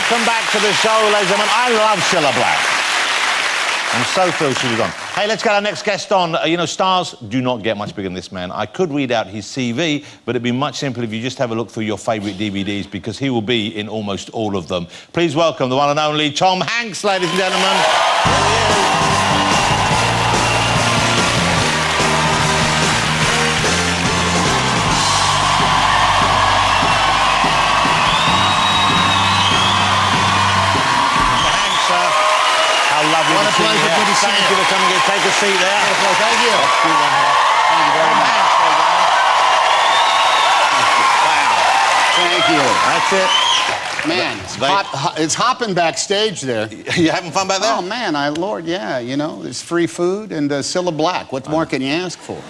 Welcome back to the show, ladies and gentlemen. I love Cilla Black. I'm so thrilled she was on. Hey, let's get our next guest on. You know, stars do not get much bigger than this man. I could read out his CV, but it'd be much simpler if you just have a look through your favourite DVDs, because he will be in almost all of them. Please welcome the one and only Tom Hanks, ladies and gentlemen. Here he is. Lovely what a pleasure. Good to see you. Thank you for coming in. Take a seat there. Well, thank you. Thank you very much. Thank you. That's it. Man, it's hopping backstage there. You having fun back there? Oh, man, Lord, yeah. You know, there's free food and Cilla Black. What more can you ask for?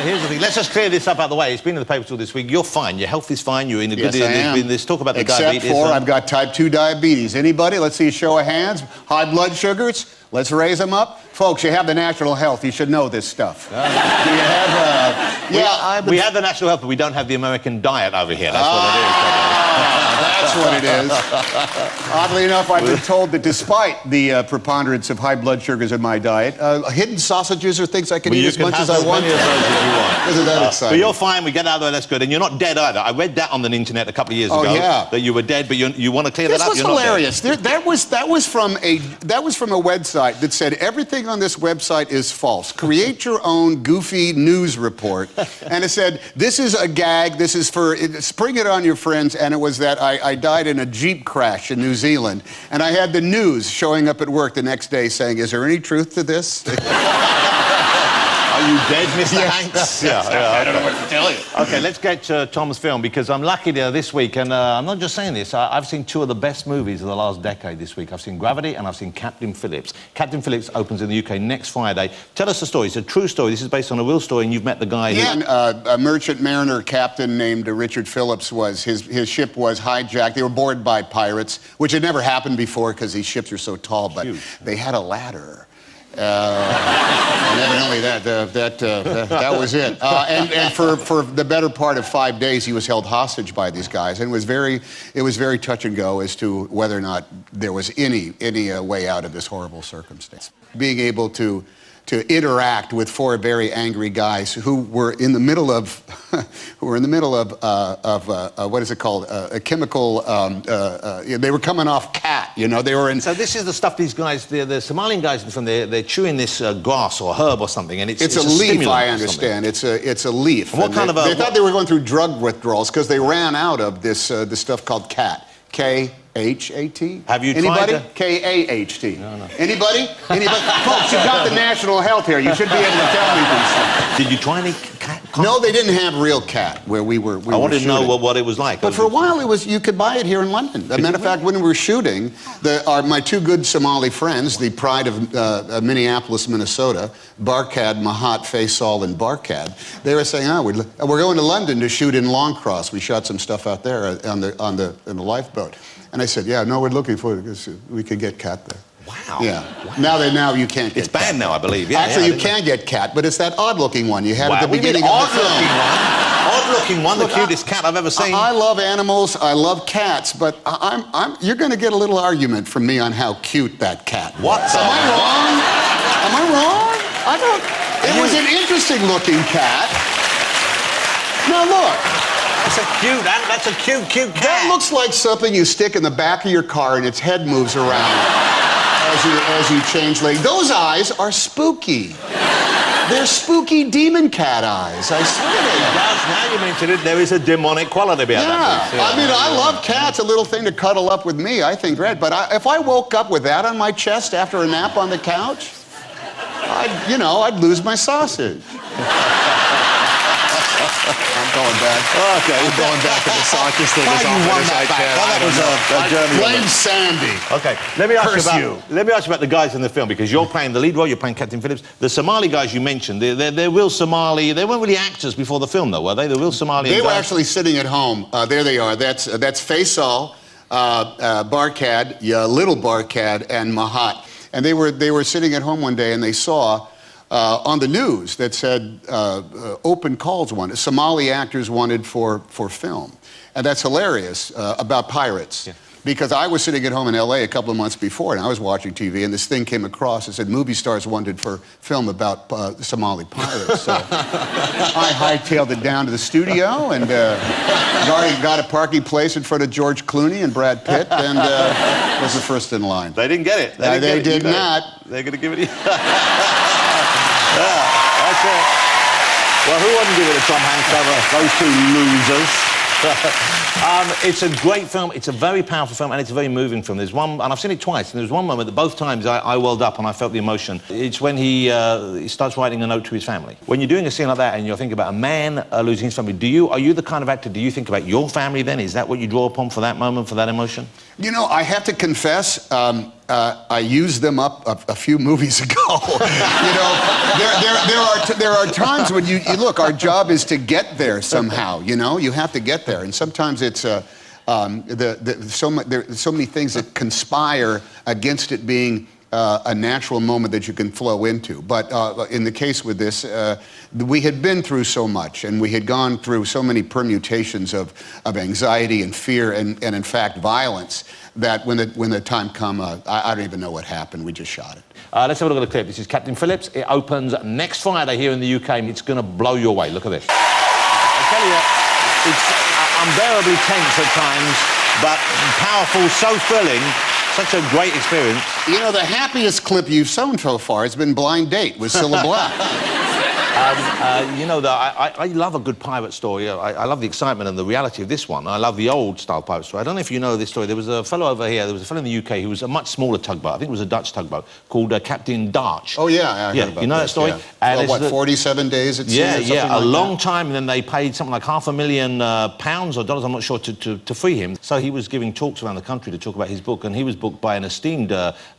Here's the thing. Let's just clear this up out of the way. It's been in the papers all this week. You're fine. Your health is fine. You're in a good... Yes, I am. There's talk about the diabetes. Except for I've got type 2 diabetes. Anybody? Let's see a show of hands. High blood sugars. Let's raise them up. Folks, you have the national health. You should know this stuff. We have the national health, but we don't have the American diet over here. That's what it is. That's what it is. Oddly enough, I've been told that despite the preponderance of high blood sugars in my diet, hidden sausages are things I can eat as much as I want. Isn't that exciting? But you're fine. We get out of there. That's good. And you're not dead either. I read that on the internet a couple of years ago. That you were dead, but you want to clear that up. This was hilarious. That was from a website that said everything on this website is false. Create your own goofy news report. And it said, this is a gag, this is for, spring it on your friends, and it was that I died in a Jeep crash in New Zealand, and I had the news showing up at work the next day saying, is there any truth to this? Are you dead, Mr. Hanks? Yeah, I don't know what to tell you. OK, let's get to Tom's film, because I'm lucky this week, and I'm not just saying this, I've seen two of the best movies of the last decade this week. I've seen Gravity and I've seen Captain Phillips. Captain Phillips opens in the UK next Friday. Tell us the story. It's a true story. This is based on a real story, and you've met the guy who... Yeah, a merchant mariner captain named Richard Phillips his ship was hijacked. They were boarded by pirates, which had never happened before because these ships are so tall, but they had a ladder. And evidently that was it. And for the better part of 5 days, he was held hostage by these guys, and it was very touch and go as to whether or not there was any way out of this horrible circumstance. Being able to interact with four very angry guys who were in the middle of what is it called, a chemical. They were coming off cat, you know. They were in. So this is the stuff these guys, the Somalian guys from there, they're chewing this grass or herb or something, and it's a leaf. I understand. It's a leaf. And what kind of a? They thought they were going through drug withdrawals because they ran out of this stuff called cat. K-H-A-T? Have you tried to? K-A-H-T. No. Anybody? Folks, you've got the national health here. You should be able to tell me these things. Did you try any cat? No, they didn't have real cat where we were I wanted to know what it was like. But for a while, you could buy it here in London. As a matter of fact, when we were shooting, my two good Somali friends, the pride of Minneapolis, Minnesota, Barkad, Mahat, Faisal, and Barkad, they were saying, we're going to London to shoot in Longcross. We shot some stuff out there in the lifeboat. And I said, yeah, no, we're looking for it because we could get cat there. Wow. Yeah. Now you can't get It's banned now, I believe. Yeah, actually, you can get cat, but it's that odd-looking one you had at the beginning of the film. Odd-looking one, the cutest cat I've ever seen. I love animals, I love cats, but you're going to get a little argument from me on how cute that cat was. What? Am I wrong? Am I wrong? It was an interesting-looking cat. Now, look. That's a cute cat. That looks like something you stick in the back of your car and its head moves around as you change lanes. Those eyes are spooky. They're spooky demon cat eyes, I swear to you. Now you mention it, there is a demonic quality about that. Yeah, I mean, I love cats, a little thing to cuddle up with me, I think great. But if I woke up with that on my chest after a nap on the couch, I'd lose my sausage. I'm going back. Okay, I'm going back to the sausage thing. That was a journey. Blame Sandy. Okay, let me ask you about the guys in the film, because you're playing the lead role, you're playing Captain Phillips. The Somali guys you mentioned, they're real Somali. They weren't really actors before the film, though, were they? The real Somali guys? They were actually sitting at home. There they are. That's Faisal, Barkad, little Barkad, and Mahat. And they were sitting at home one day, and they saw on the news that said open calls wanted. Somali actors wanted for film. And that's hilarious about pirates. Yeah. because I was sitting at home in L.A. a couple of months before, and I was watching TV, and this thing came across and said, movie stars wanted for film about Somali pirates. So I hightailed it down to the studio and got a parking place in front of George Clooney and Brad Pitt, and was the first in line. They didn't get it. They did not. They're going to give it to you. Yeah, that's it. Well, who wouldn't give it to Tom Hanks over those two losers? It's a great film. It's a very powerful film, and it's a very moving film. There's one, and I've seen it twice, and there's one moment that both times I welled up and I felt the emotion. It's when he starts writing a note to his family. When you're doing a scene like that and you're thinking about a man losing his family, are you the kind of actor, do you think about your family then? Is that what you draw upon for that moment, for that emotion? You know, I have to confess, I used them up a few movies ago. You know, there are times when you look, our job is to get there somehow, you know? You have to get there. And sometimes it's there's so many things that conspire against it being a natural moment that you can flow into. But in the case with this, we had been through so much, and we had gone through so many permutations of anxiety and fear and in fact, violence, that when the time come, I don't even know what happened. We just shot it. Let's have a look at the clip. This is Captain Phillips. It opens next Friday here in the UK, and it's going to blow you away. Look at this. I tell you, it's unbearably tense at times, but powerful, so thrilling. Such a great experience. You know, the happiest clip you've shown so far has been Blind Date with Cilla Black. You know, I love a good pirate story. I love the excitement and the reality of this one. I love the old-style pirate story. I don't know if you know this story. There was a fellow over here, there was a fellow in the UK who was a much smaller tugboat. I think it was a Dutch tugboat called Captain Darch. Oh, yeah, I heard about you know this, that story? Yeah. And well, what, 47 days at sea or something a like long that? time, and then they paid something like £500,000 pounds or dollars, I'm not sure, to free him. So he was giving talks around the country to talk about his book, and he was booked by an esteemed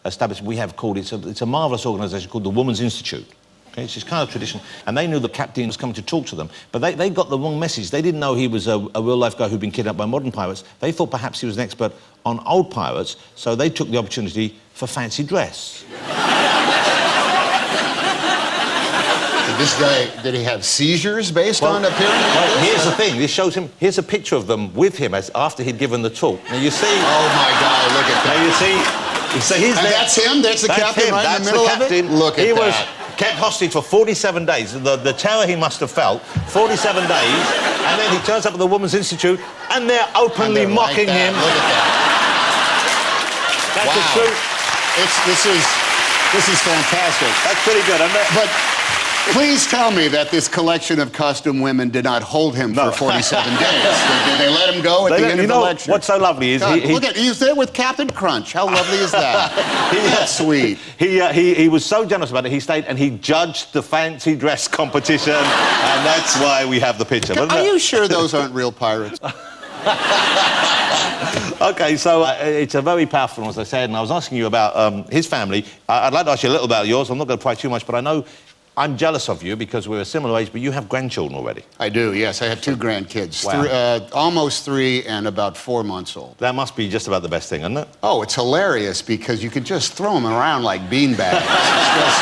establishment we have called, it's a marvellous organisation called the Women's Institute. Okay, it's this kind of tradition, and they knew the captain was coming to talk to them, but they got the wrong message. They didn't know he was a real-life guy who'd been kidnapped by modern pirates. They thought perhaps he was an expert on old pirates, so they took the opportunity for fancy dress. This guy, did he have seizures based on appearance? Well, here's the thing. This shows him. Here's a picture of them with him after he'd given the talk. Now you see. Oh my God! Look at that. Now you see. So he's there. That's him. That's the captain right in the middle of it. Look at that. He was kept hostage for 47 days. The terror he must have felt. 47 days, and then he turns up at the Women's Institute, and they're openly mocking him. Look at that. That's the truth. This is fantastic. That's pretty good, isn't it? But please tell me that this collection of costume women did not hold him for 47 days. Did they let him go at the end of the lecture? What's so lovely is he's there with Captain Crunch. How lovely is that? That's sweet. He was so generous about it. He stayed and he judged the fancy dress competition, and that's why we have the picture. Are you sure those aren't real pirates? OK, so it's a very powerful one, as I said, and I was asking you about his family. I'd like to ask you a little about yours. I'm not going to pry too much, but I know I'm jealous of you because we're a similar age, but you have grandchildren already. I do, yes. I have 2 grandkids. Wow. Almost 3 and about 4 months old. That must be just about the best thing, isn't it? Oh, it's hilarious because you can just throw them around like beanbags. It's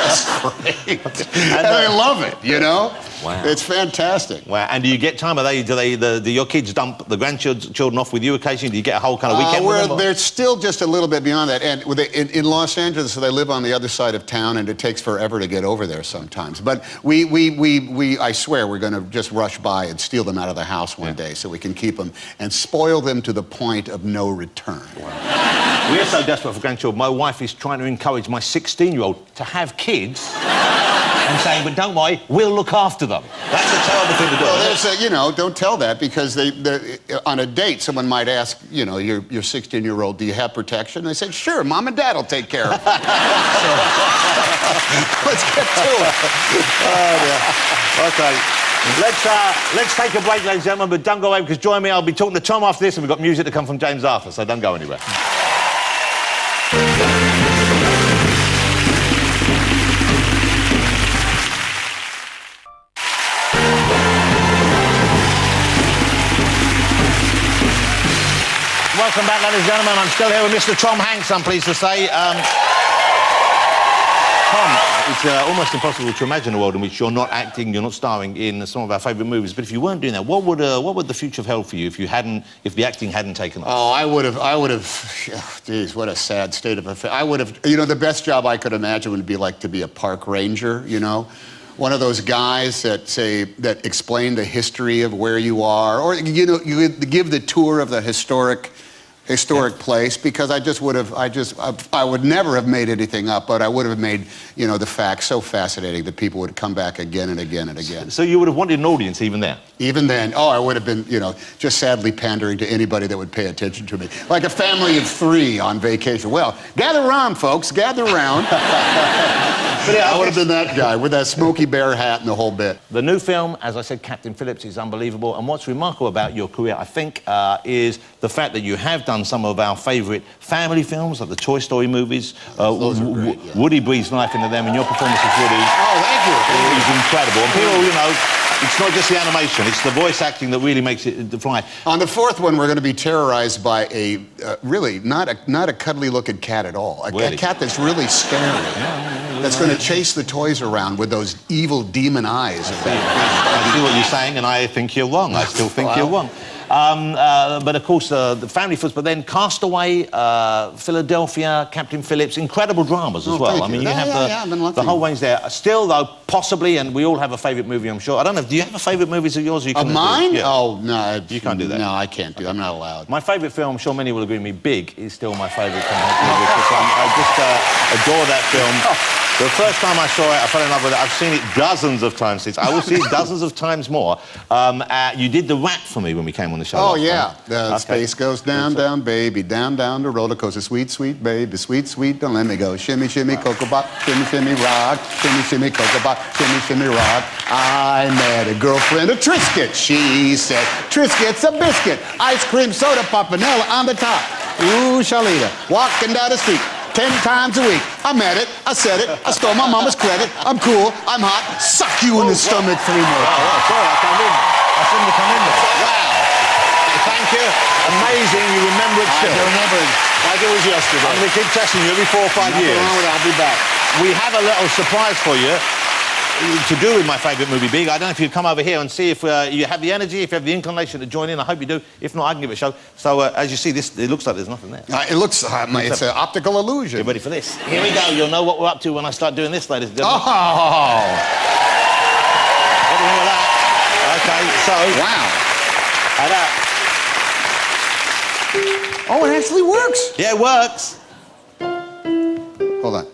just great. And I love it, you know? Wow. It's fantastic. Wow. And do you get time? Do your kids dump the grandchildren off with you occasionally? Do you get a whole kind of weekend with them? They're still just a little bit beyond that. And in Los Angeles, so they live on the other side of town, and it takes forever to get over there sometimes. But I swear we're going to just rush by and steal them out of the house one day so we can keep them and spoil them to the point of no return. Wow. We're so desperate for grandchildren. My wife is trying to encourage my 16-year-old to have kids and saying, but don't worry, we'll look after them. That's a terrible thing to do. Well, don't tell that because on a date, someone might ask, your 16-year-old, do you have protection? And they say, sure, Mom and Dad will take care of it. So, let's get to it. Oh, dear. OK. Let's take a break, ladies and gentlemen, but don't go away because join me. I'll be talking to Tom after this, and we've got music to come from James Arthur, so don't go anywhere. Welcome back, ladies and gentlemen. I'm still here with Mr. Tom Hanks, I'm pleased to say. Tom, it's almost impossible to imagine a world in which you're not acting, you're not starring in some of our favourite movies. But if you weren't doing that, what would the future have held for you if the acting hadn't taken off? Oh, I would have. Geez, what a sad state of affairs. I would have. You know, the best job I could imagine would be like to be a park ranger. You know, one of those guys that explain the history of where you are, or you know, you give the tour of the historic place, because I would never have made anything up, but I would have made, you know, the facts so fascinating that people would come back again and again and again. So you would have wanted an audience even then? Even then, oh, I would have been, you know, just sadly pandering to anybody that would pay attention to me. Like a family of 3 on vacation. Well, gather around, folks, gather around. But yeah, I would have been that guy with that Smokey Bear hat and the whole bit. The new film, as I said, Captain Phillips, is unbelievable. And what's remarkable about your career, I think, is the fact that you have done some of our favourite family films, like the Toy Story movies. Those are great, yeah. Woody breathes life into them, and your performance as Woody thank you. is incredible. And people, you know, it's not just the animation, it's the voice acting that really makes it fly. On the 4th one, we're going to be terrorized by a really not a cuddly-looking cat at all. A cat that's really scary. That's going to chase the toys around with those evil demon eyes. I see what you're saying, and I think you're wrong. I still think you're wrong. But of course, the family films, but then Castaway, Philadelphia, Captain Phillips, incredible dramas as well. I mean, you have the whole range there. Still, though, possibly, and we all have a favourite movie, I'm sure. I don't know, do you have a favourite movies of yours? Of mine? Yeah. Oh, no. You can't do that. No, I can't do that. I'm not allowed. My favourite film, I'm sure many will agree with me, Big, is still my favourite film. I just adore that film. The first time I saw it, I fell in love with it. I've seen it dozens of times since. I will see it dozens of times more. You did the rap for me when we came on the show. Oh, yeah. The space goes down, down, baby, down, down the roller coaster. Sweet, sweet baby, sweet, sweet, don't let me go. Shimmy, shimmy, cocoa pop, shimmy, shimmy, rock. Shimmy, shimmy, cocoa pop, shimmy, shimmy, rock. I met a girlfriend, a Triscuit. She said, Triscuit's a biscuit. Ice cream, soda pop, vanilla on the top. Ooh, Shalita, walking down the street 10 times a week. I met it, I said it, I stole my mama's credit. I'm cool, I'm hot, suck you in the stomach 3 more times. Oh, sorry, I can't in. I shouldn't have come in there. Wow. Thank you. Amazing, you remember it still. I remember it like it was yesterday. I'm going to keep testing you every 4 or 5 years. I'll be back. We have a little surprise for you to do with my favourite movie, Big. I don't know if you'd come over here and see if you have the energy, if you have the inclination to join in. I hope you do. If not, I can give it a show. So, as you see, it looks like there's nothing there. It looks, it's an optical illusion. Get ready for this. Here we go. You'll know what we're up to when I start doing this, ladies and gentlemen. Oh! What do you think of that? OK, so... Wow. Like that. Oh, it actually works. Yeah, it works. Hold on.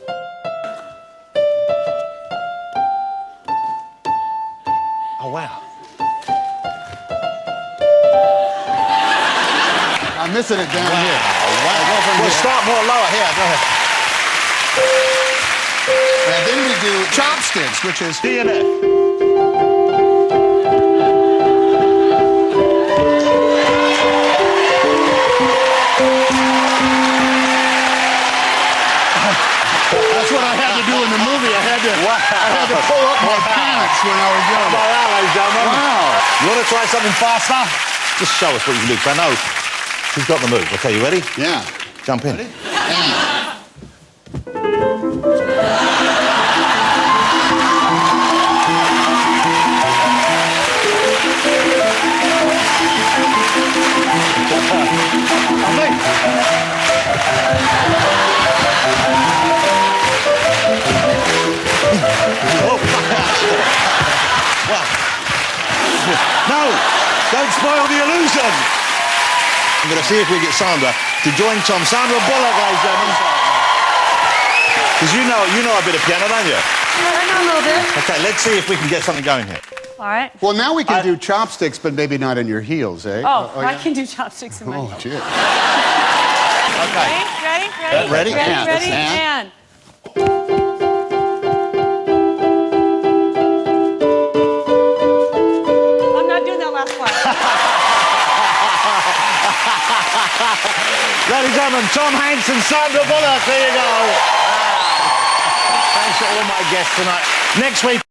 Oh, wow. I'm missing it down here. Wow. We'll start more lower here. Go ahead. And then we do chopsticks, which is DNF. That's what I had to do in the movie. I had to pull up my pants when I was young. All right, ladies and gentlemen. Wow. You want to try something faster? Just show us what you can do, because I know she's got the move. Okay, you ready? Yeah. Jump in. No! Don't spoil the illusion! I'm going to see if we get Sandra to join Tom. Sandra Bullock, ladies and gentlemen. Because you know a bit of piano, don't you? I know a little bit. OK, let's see if we can get something going here. All right. Well, now we can do chopsticks, but maybe not in your heels, eh? I can do chopsticks in my heels. Oh, shit. OK. Ready? Ready? And. I'm not doing that last part. Ladies and gentlemen, Tom Hanks and Sandra Bullock. There you go. Thanks to all my guests tonight. Next week...